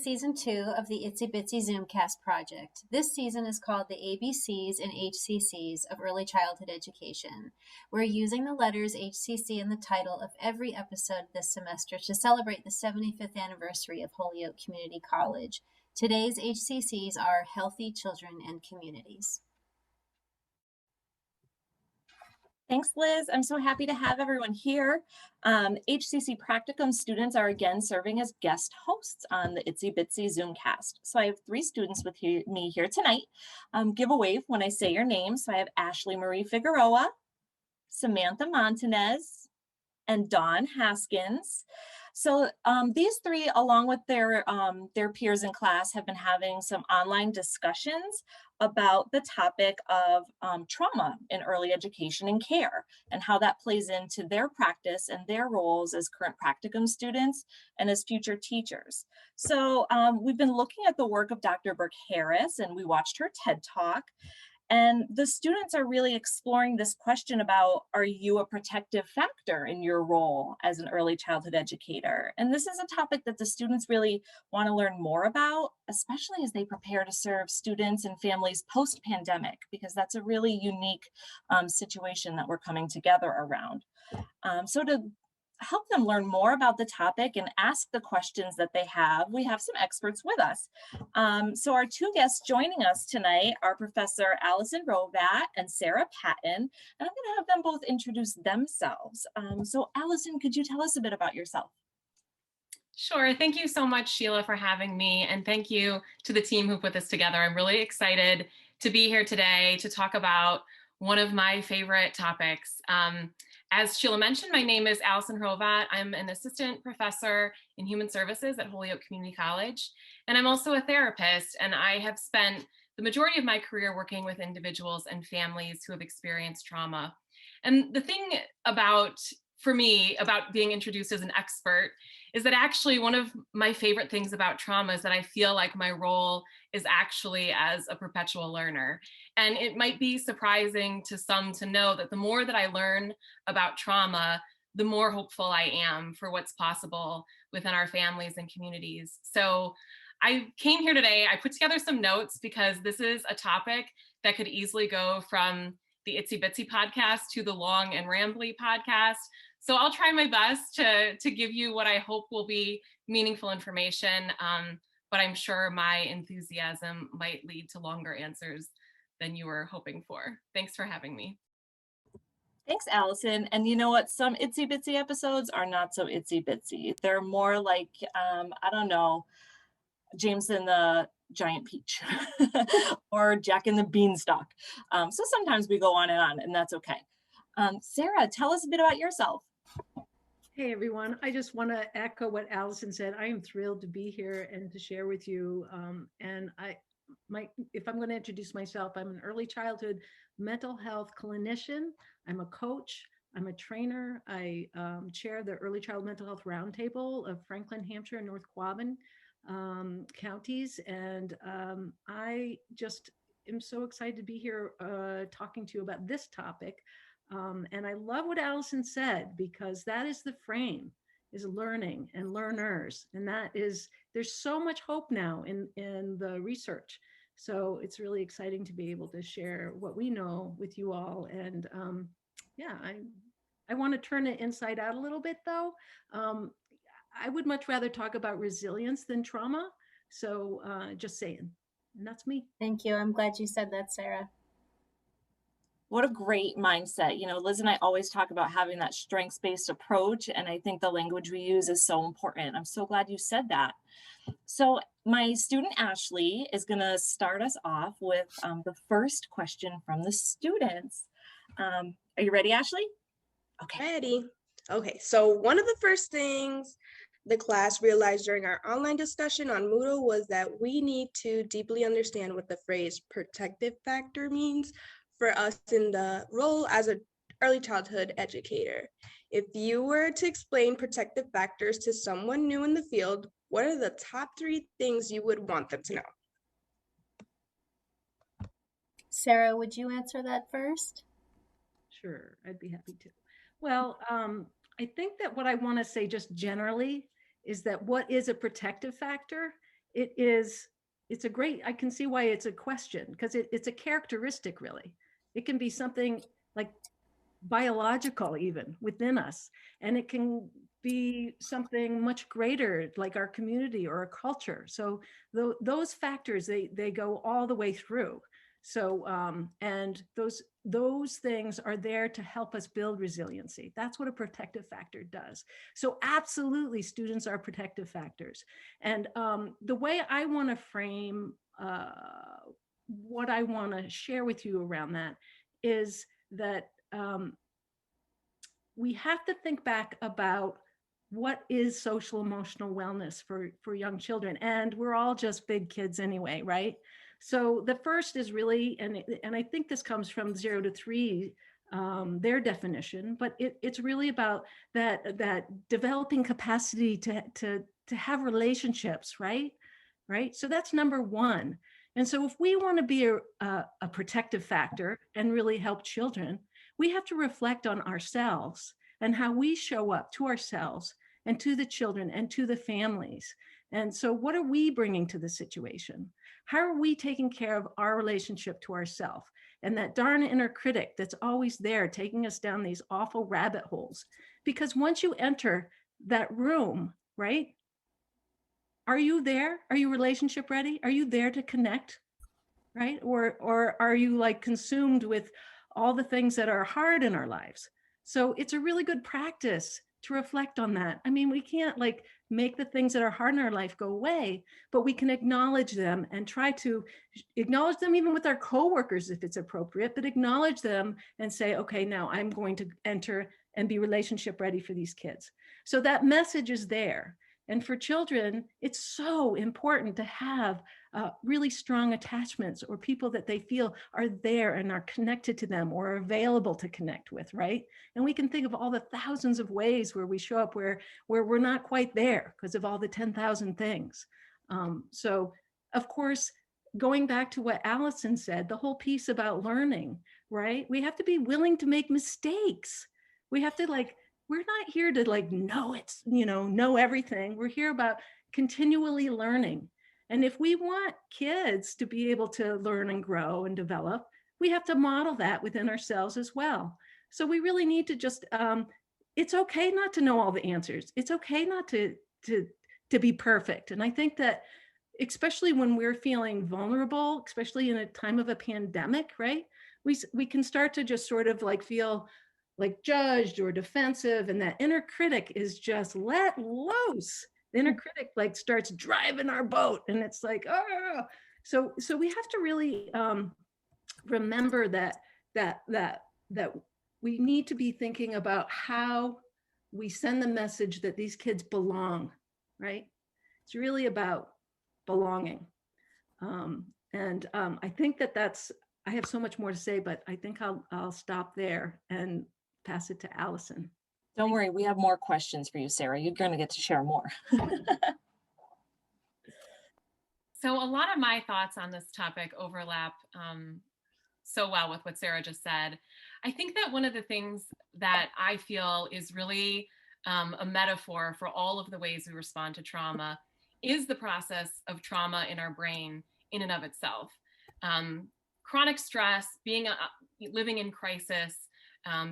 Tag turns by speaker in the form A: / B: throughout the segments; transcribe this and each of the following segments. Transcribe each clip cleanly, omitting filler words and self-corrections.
A: Season 2 of the Itsy Bitsy Zoomcast project. This season is called the ABCs and HCCs of Early Childhood Education. We're using the letters HCC in the title of every episode this semester to celebrate the 75th anniversary of Holyoke Community College. Today's HCCs are Healthy Children and Communities.
B: Thanks, Liz. I'm so happy to have everyone here. HCC Practicum students are again serving as guest hosts on the Itsy Bitsy Zoomcast. So I have 3 students with me here tonight. Give a wave when I say your name. So I have Ashley Marie Figueroa, Samantha Montanez, and Dawn Haskins. So these 3, along with their peers in class, have been having some online discussions about the topic of trauma in early education and care, and how that plays into their practice and their roles as current practicum students and as future teachers. So we've been looking at the work of Dr. Burke Harris, and we watched her TED Talk. And the students are really exploring this question about, are you a protective factor in your role as an early childhood educator? And this is a topic that the students really want to learn more about, especially as they prepare to serve students and families post-pandemic, because that's a really unique situation that we're coming together around. So to help them learn more about the topic and ask the questions that they have, we have some experts with us. So our 2 guests joining us tonight are Professor Allison Rovat and Sarah Patton, and I'm going to have them both introduce themselves. So Allison, could you tell us a bit about yourself?
C: Sure. Thank you so much, Sheila, for having me. And thank you to the team who put this together. I'm really excited to be here today to talk about one of my favorite topics. As Sheila mentioned, my name is Allison Rovat. I'm an assistant professor in human services at Holyoke Community College. And I'm also a therapist. And I have spent the majority of my career working with individuals and families who have experienced trauma. And the thing for me, about being introduced as an expert is that actually one of my favorite things about trauma is that I feel like my role is actually as a perpetual learner. And it might be surprising to some to know that the more that I learn about trauma, the more hopeful I am for what's possible within our families and communities. So I came here today, I put together some notes because this is a topic that could easily go from the Itsy Bitsy podcast to the long and rambly podcast. So I'll try my best to give you what I hope will be meaningful information, but I'm sure my enthusiasm might lead to longer answers than you were hoping for. Thanks for having me.
B: Thanks, Allison. And you know what? Some Itsy Bitsy episodes are not so itsy bitsy. They're more like, I don't know, James and the Giant Peach or Jack and the Beanstalk. So sometimes we go on, and that's okay. Sarah, tell us a bit about yourself.
D: Hey everyone, I just want to echo what Allison said. I am thrilled to be here and to share with you. If I'm going to introduce myself, I'm an early childhood mental health clinician. I'm a coach. I'm a trainer. I chair the Early Child Mental Health Roundtable of Franklin, Hampshire, and North Quabbin counties. And I just am so excited to be here talking to you about this topic. And I love what Allison said, because that is the frame, is learning and learners. And there's so much hope now in the research. So it's really exciting to be able to share what we know with you all. And I want to turn it inside out a little bit though. I would much rather talk about resilience than trauma. So just saying, and that's me.
A: Thank you. I'm glad you said that, Sarah.
B: What a great mindset. You know, Liz and I always talk about having that strengths-based approach, and I think the language we use is so important. I'm so glad you said that. So my student Ashley is going to start us off with the first question from the students. Are you ready, Ashley?
E: Okay. Ready. Okay, so one of the first things the class realized during our online discussion on Moodle was that we need to deeply understand what the phrase protective factor means for us in the role as an early childhood educator. If you were to explain protective factors to someone new in the field, what are the top 3 things you would want them to know?
A: Sarah, would you answer that first?
D: Sure, I'd be happy to. Well, I think that what I want to say just generally is that what is a protective factor it's a great, I can see why it's a question, because it's a characteristic, really. It can be something like biological even within us, and it can be something much greater like our community or a culture. So those factors, they go all the way through. So and those things are there to help us build resiliency. That's what a protective factor does. So absolutely, students are protective factors. And the way I want to frame what I want to share with you around that is that we have to think back about what is social emotional wellness for young children. And we're all just big kids anyway, right? So the first is really, and I think this comes from 0 to 3, their definition, but it's really about that developing capacity to have relationships, right? Right. So that's number one. And so if we want to be a protective factor and really help children, we have to reflect on ourselves and how we show up to ourselves and to the children and to the families. And so what are we bringing to the situation? How are we taking care of our relationship to ourselves? And that darn inner critic that's always there taking us down these awful rabbit holes. Because once you enter that room, right? Are you there? Are you relationship ready? Are you there to connect? Right? Or are you like consumed with all the things that are hard in our lives? So it's a really good practice to reflect on that. I mean, we can't like make the things that are hard in our life go away, but we can acknowledge them and try to acknowledge them even with our coworkers if it's appropriate, but acknowledge them and say, okay, now I'm going to enter and be relationship ready for these kids. So that message is there. And for children, it's so important to have really strong attachments or people that they feel are there and are connected to them or are available to connect with, right? And we can think of all the thousands of ways where we show up where we're not quite there because of all the 10,000 things. So of course, going back to what Allison said, the whole piece about learning, right? We have to be willing to make mistakes. We have to we're not here to know everything. We're here about continually learning. And if we want kids to be able to learn and grow and develop, we have to model that within ourselves as well. So we really need to just, it's okay not to know all the answers. It's okay not to be perfect. And I think that especially when we're feeling vulnerable, especially in a time of a pandemic, right? We can start to just sort of feel like judged or defensive, and that inner critic is just let loose. The inner critic starts driving our boat, and it's like, oh. So we have to really remember that we need to be thinking about how we send the message that these kids belong, right? It's really about belonging. I think that's, I have so much more to say, but I think I'll stop there and pass it to Allison.
B: Don't worry, we have more questions for you, Sarah. You're going to get to share more.
C: So a lot of my thoughts on this topic overlap so well with what Sarah just said. I think that one of the things that I feel is really a metaphor for all of the ways we respond to trauma is the process of trauma in our brain in and of itself. Chronic stress, living in crisis,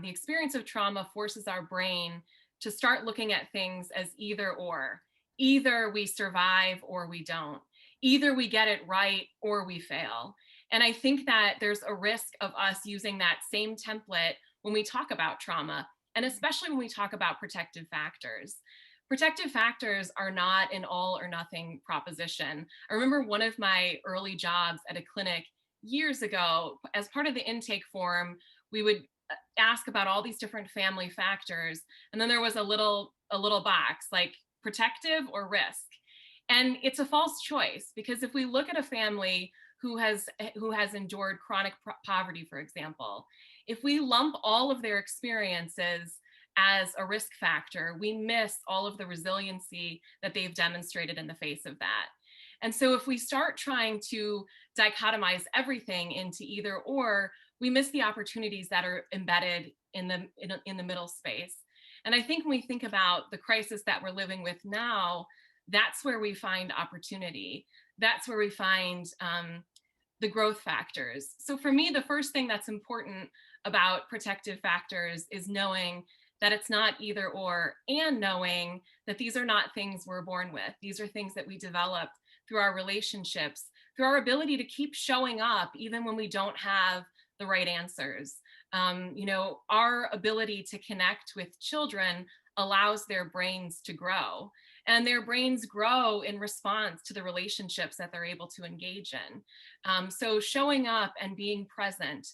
C: the experience of trauma forces our brain to start looking at things as either or. Either we survive or we don't. Either we get it right or we fail. And I think that there's a risk of us using that same template when we talk about trauma, and especially when we talk about protective factors. Protective factors are not an all or nothing proposition. I remember one of my early jobs at a clinic years ago, as part of the intake form, we would ask about all these different family factors. And then there was a little box like protective or risk. And it's a false choice, because if we look at a family who has endured chronic poverty, for example, if we lump all of their experiences as a risk factor, we miss all of the resiliency that they've demonstrated in the face of that. And so if we start trying to dichotomize everything into either or, we miss the opportunities that are embedded in the middle space. And I think when we think about the crisis that we're living with now, that's where we find opportunity. That's where we find the growth factors. So for me, the first thing that's important about protective factors is knowing that it's not either or, and knowing that these are not things we're born with. These are things that we develop through our relationships, through our ability to keep showing up even when we don't have the right answers. Our ability to connect with children allows their brains to grow, and their brains grow in response to the relationships that they're able to engage in. So showing up and being present,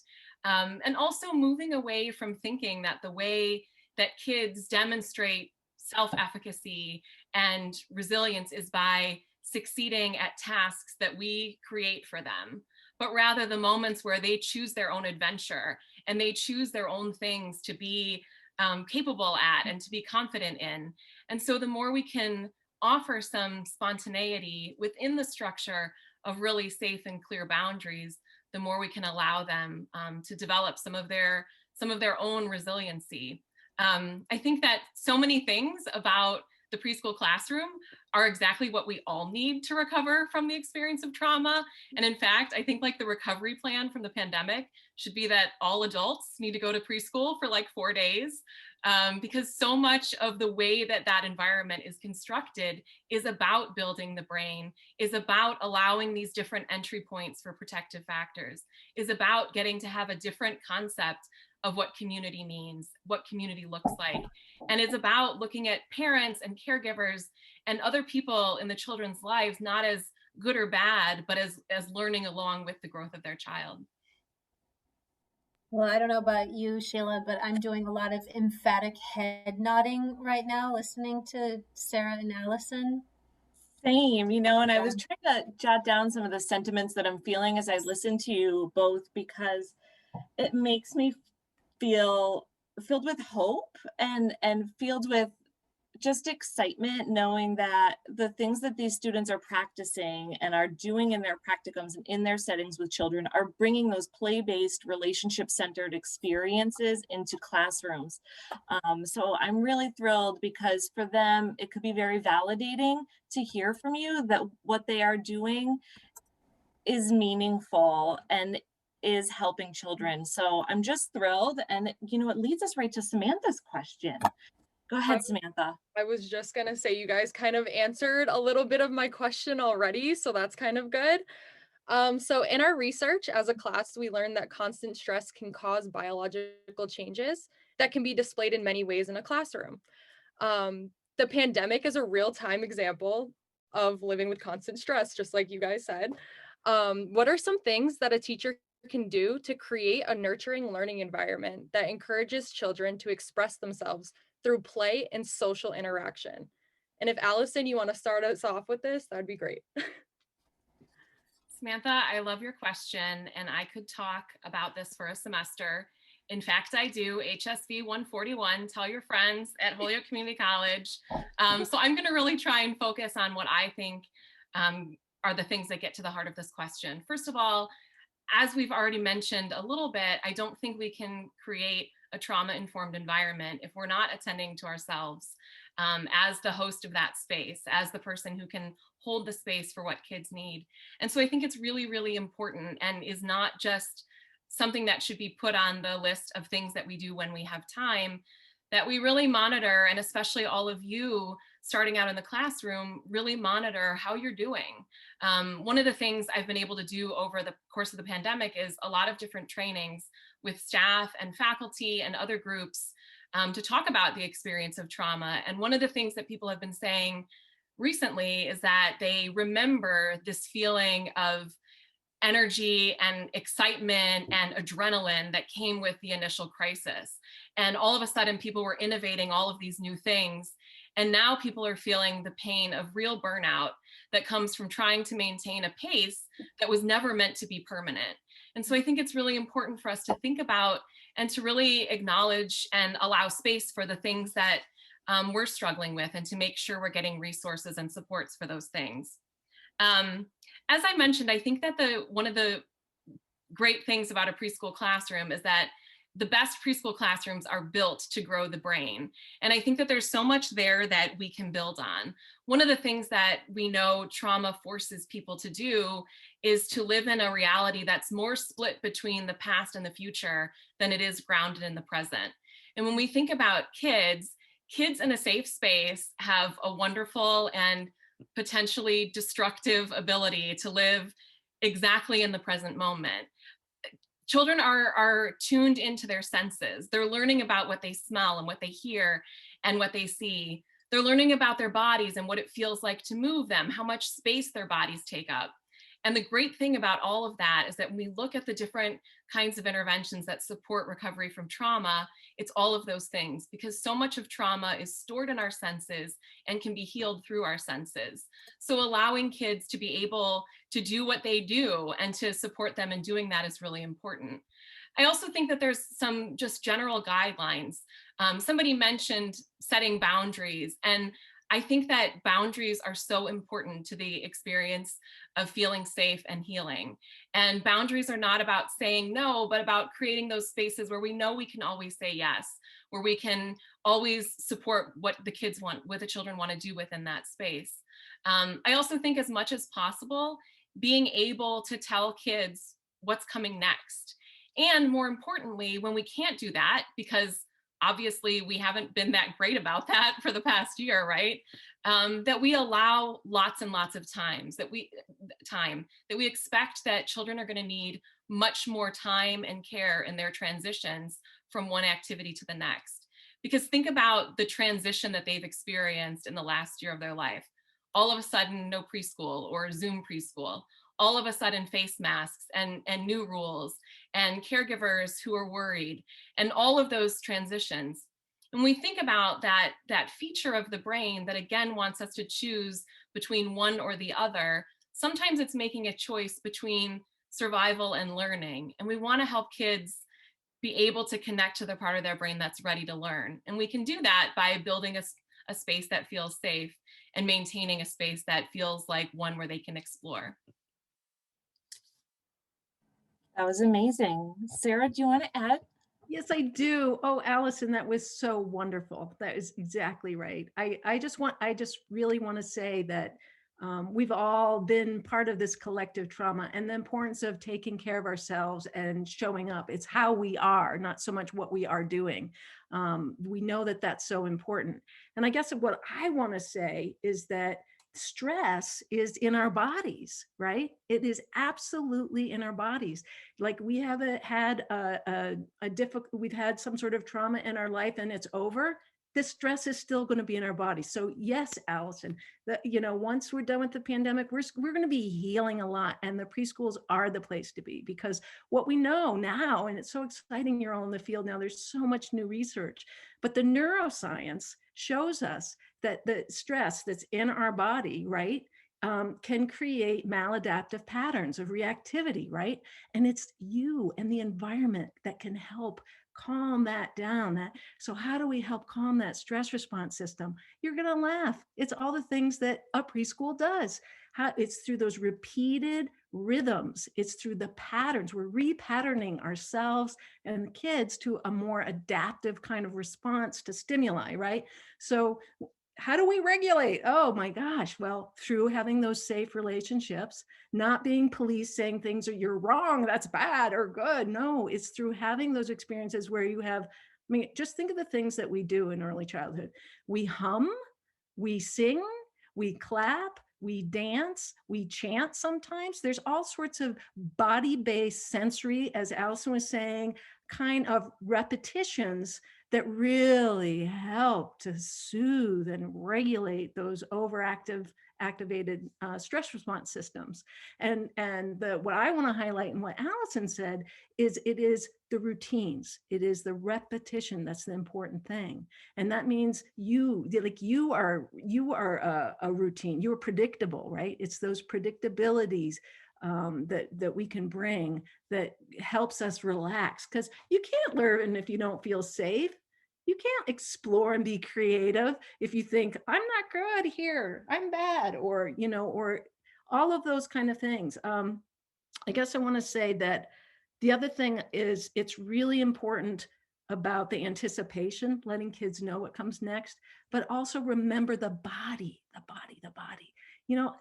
C: and also moving away from thinking that the way that kids demonstrate self-efficacy and resilience is by succeeding at tasks that we create for them, but rather the moments where they choose their own adventure and they choose their own things to be capable at and to be confident in. And so the more we can offer some spontaneity within the structure of really safe and clear boundaries, the more we can allow them to develop some of their own resiliency. I think that so many things about the preschool classroom are exactly what we all need to recover from the experience of trauma. And in fact, I think like the recovery plan from the pandemic should be that all adults need to go to preschool for like 4 days, because so much of the way that that environment is constructed is about building the brain, is about allowing these different entry points for protective factors, is about getting to have a different concept of what community means, what community looks like. And it's about looking at parents and caregivers and other people in the children's lives, not as good or bad, but as learning along with the growth of their child.
A: Well, I don't know about you, Sheila, but I'm doing a lot of emphatic head nodding right now, listening to Sarah and Allison.
B: Same, and I was trying to jot down some of the sentiments that I'm feeling as I listen to you both, because it makes me feel filled with hope and filled with just excitement, knowing that the things that these students are practicing and are doing in their practicums and in their settings with children are bringing those play-based, relationship-centered experiences into classrooms. So I'm really thrilled, because for them, it could be very validating to hear from you that what they are doing is meaningful and is helping children. So I'm just thrilled. And it leads us right to Samantha's question. Go ahead, Samantha.
F: I was just gonna say, you guys kind of answered a little bit of my question already, so that's kind of good. So in our research as a class, we learned that constant stress can cause biological changes that can be displayed in many ways in a classroom. The pandemic is a real-time example of living with constant stress, just like you guys said. What are some things that a teacher can do to create a nurturing learning environment that encourages children to express themselves through play and social interaction? And if Allison, you want to start us off with this, that'd be great.
C: Samantha, I love your question, and I could talk about this for a semester. In fact, I do. HSV 141, tell your friends at Holyoke Community College. So I'm going to really try and focus on what I think are the things that get to the heart of this question. First of all, as we've already mentioned a little bit, I don't think we can create a trauma-informed environment if we're not attending to ourselves as the host of that space, as the person who can hold the space for what kids need. And so I think it's really, really important, and is not just something that should be put on the list of things that we do when we have time, that we really monitor, and especially all of you starting out in the classroom, really monitor how you're doing. One of the things I've been able to do over the course of the pandemic is a lot of different trainings with staff and faculty and other groups to talk about the experience of trauma. And one of the things that people have been saying recently is that they remember this feeling of energy and excitement and adrenaline that came with the initial crisis. And all of a sudden, people were innovating all of these new things. And now people are feeling the pain of real burnout that comes from trying to maintain a pace that was never meant to be permanent. And so I think it's really important for us to think about and to really acknowledge and allow space for the things that we're struggling with, and to make sure we're getting resources and supports for those things. As I mentioned, I think that one of the great things about a preschool classroom is that the best preschool classrooms are built to grow the brain. And I think that there's so much there that we can build on. One of the things that we know trauma forces people to do is to live in a reality that's more split between the past and the future than it is grounded in the present. And when we think about kids in a safe space have a wonderful and potentially destructive ability to live exactly in the present moment. Children are tuned into their senses. They're learning about what they smell and what they hear and what they see. They're learning about their bodies and what it feels like to move them, how much space their bodies take up. And the great thing about all of that is that when we look at the different kinds of interventions that support recovery from trauma, it's all of those things, because so much of trauma is stored in our senses and can be healed through our senses. So allowing kids to be able to do what they do and to support them in doing that is really important. I also think that there's some just general guidelines. Somebody mentioned setting boundaries, and I think that boundaries are so important to the experience of feeling safe and healing. And boundaries are not about saying no, but about creating those spaces where we know we can always say yes, where we can always support what the kids want, what the children want to do within that space. I also think as much as possible, being able to tell kids what's coming next. And more importantly, when we can't do that, because obviously we haven't been that great about that for the past year, right? That we allow lots and lots of that we expect that children are going to need much more time and care in their transitions from one activity to the next. Because think about the transition that they've experienced in the last year of their life. All of a sudden, no preschool or Zoom preschool. All of a sudden, face masks and new rules and caregivers who are worried, and all of those transitions. When we think about that feature of the brain that again wants us to choose between one or the other, sometimes it's making a choice between survival and learning. And we want to help kids be able to connect to the part of their brain that's ready to learn. And we can do that by building a space that feels safe and maintaining a space that feels like one where they can explore.
B: That was amazing. Sarah, do you want to add?
D: Yes, I do. Oh, Allison, that was so wonderful. That is exactly right. I just really want to say that we've all been part of this collective trauma, and the importance of taking care of ourselves and showing up. It's how we are, not so much what we are doing. We know that that's so important. And I guess what I want to say is that stress is in our bodies, right? It is absolutely in our bodies. Like we haven't had we've had some sort of trauma in our life and it's over. This stress is still going to be in our bodies. So yes, Allison, once we're done with the pandemic, we're going to be healing a lot, and the preschools are the place to be, because what we know now, and it's so exciting, you're all in the field now, there's so much new research, but the neuroscience shows us that the stress that's in our body, right, can create maladaptive patterns of reactivity, right? And it's you and the environment that can help calm that down. So how do we help calm that stress response system? You're going to laugh. It's all the things that a preschool does. It's through those repeated rhythms. It's through the patterns. We're repatterning ourselves and the kids to a more adaptive kind of response to stimuli, right? So how do we regulate? Oh my gosh. Well, through having those safe relationships, not being police saying things are you're wrong, that's bad or good. No, it's through having those experiences where you have, just think of the things that we do in early childhood. We hum, we sing, we clap, we dance, we chant sometimes. There's all sorts of body-based sensory, as Allison was saying, kind of repetitions that really help to soothe and regulate those activated stress response systems. And what I want to highlight and what Allison said is it is the routines. It is the repetition that's the important thing. And that means you are a routine. You're predictable, right? It's those predictabilities that we can bring that helps us relax, because you can't learn if you don't feel safe. You can't explore and be creative if you think I'm not good here, I'm bad, or or all of those kind of things. I guess I want to say that The other thing is it's really important about the anticipation, letting kids know what comes next, but also remember the body. You know,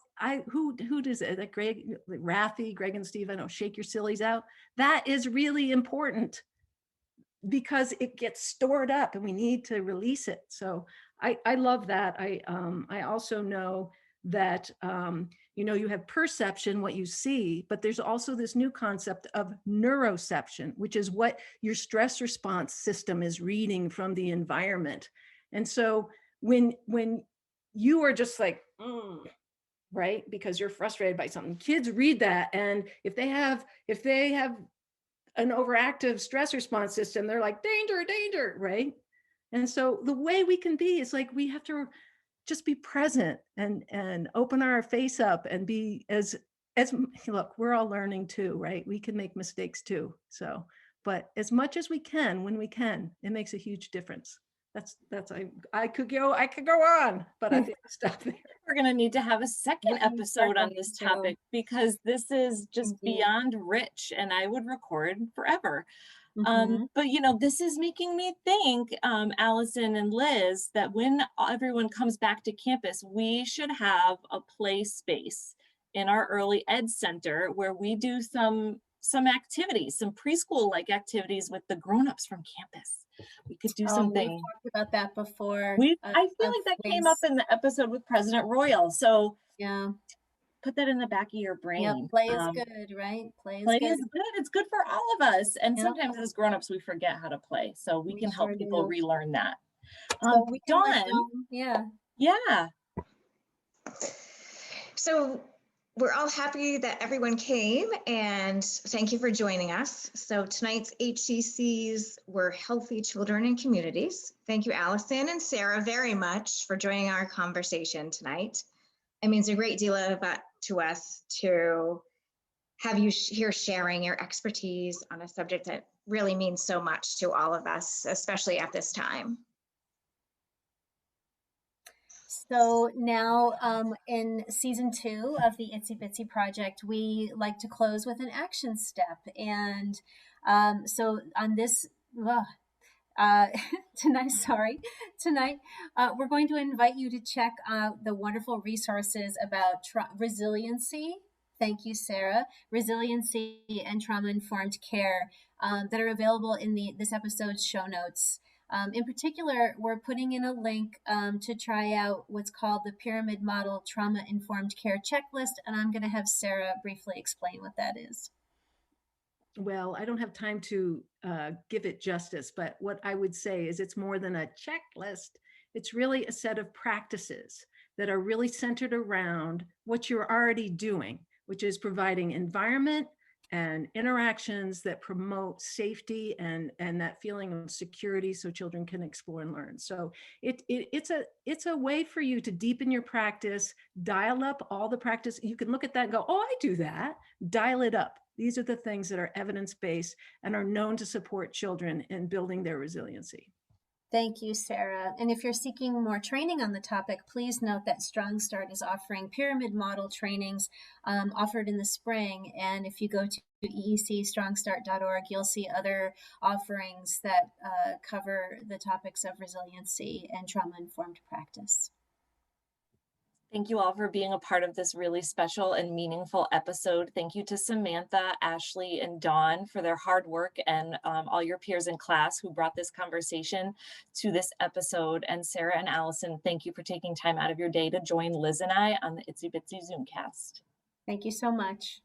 D: who does it? Like Greg, Rafi, Greg and Steve, I know, shake your sillies out. That is really important because it gets stored up and we need to release it. So I love that. I also know that, you know, you have perception, what you see, but there's also this new concept of neuroception, which is what your stress response system is reading from the environment. And so when you are just like, right, because you're frustrated by something, kids read that. And if they have an overactive stress response system, they're like, danger, danger, right? And so the way we can be is like, we have to just be present and open our face up and be as look, we're all learning too, right? We can make mistakes too. So, but as much as we can, when we can, it makes a huge difference. I could go on, but I think I'll stop there.
B: We're going to need to have a second
A: Yeah,
B: episode on
A: second
B: this
A: too.
B: topic because this is just
A: Indeed.
B: beyond rich, and I would record forever.
A: Mhm.
B: But you know, this is making me think, Allison and Liz, that when everyone comes back to campus, we should have a play space in our early ed center where we do some activities, some preschool-like activities with the grown-ups from campus. We could do
A: We've
B: something.
A: talked about that before.
B: I feel like that came up in the episode with President Royal. So
A: Yeah.
B: put that in the back of your brain.
A: Yep. Play is good, right? Play is
B: Play
A: good.
B: is good. It's good for all of us. And
A: Yep.
B: sometimes as grown-ups, we forget how to play. So we can help
A: sure
B: people
A: do.
B: relearn that.
A: So we can let
B: Dawn,
A: Dawn- yeah.
B: yeah.
G: So we're all happy that everyone came, and thank you for joining us. So tonight's HCCs were Healthy Children and Communities. Thank you, Allison and Sarah, very much for joining our conversation tonight. It means a great deal to us to have you here sharing your expertise on a subject that really means so much to all of us, especially at this time.
A: So now in season 2 of the Itsy Bitsy project, we like to close with an action step. And so on this, tonight, we're going to invite you to check out the wonderful resources about resiliency. Thank you, Sarah. Resiliency and trauma-informed care that are available in this episode's show notes. In particular, we're putting in a link to try out what's called the Pyramid Model Trauma-Informed Care Checklist, and I'm going to have Sarah briefly explain what that is.
D: Well, I don't have time to give it justice, but what I would say is it's more than a checklist. It's really a set of practices that are really centered around what you're already doing, which is providing environment and interactions that promote safety and that feeling of security so children can explore and learn. So it's a way for you to deepen your practice, dial up all the practice. You can look at that and go, oh, I do that. Dial it up. These are the things that are evidence-based and are known to support children in building their resiliency.
A: Thank you, Sarah. And if you're seeking more training on the topic, please note that Strong Start is offering pyramid model trainings offered in the spring. And if you go to eecstrongstart.org, you'll see other offerings that cover the topics of resiliency and trauma-informed practice.
B: Thank you all for being a part of this really special and meaningful episode. Thank you to Samantha, Ashley, and Dawn for their hard work, and all your peers in class who brought this conversation to this episode. And Sarah and Allison, thank you for taking time out of your day to join Liz and I on the Itsy Bitsy Zoomcast.
A: Thank you so much.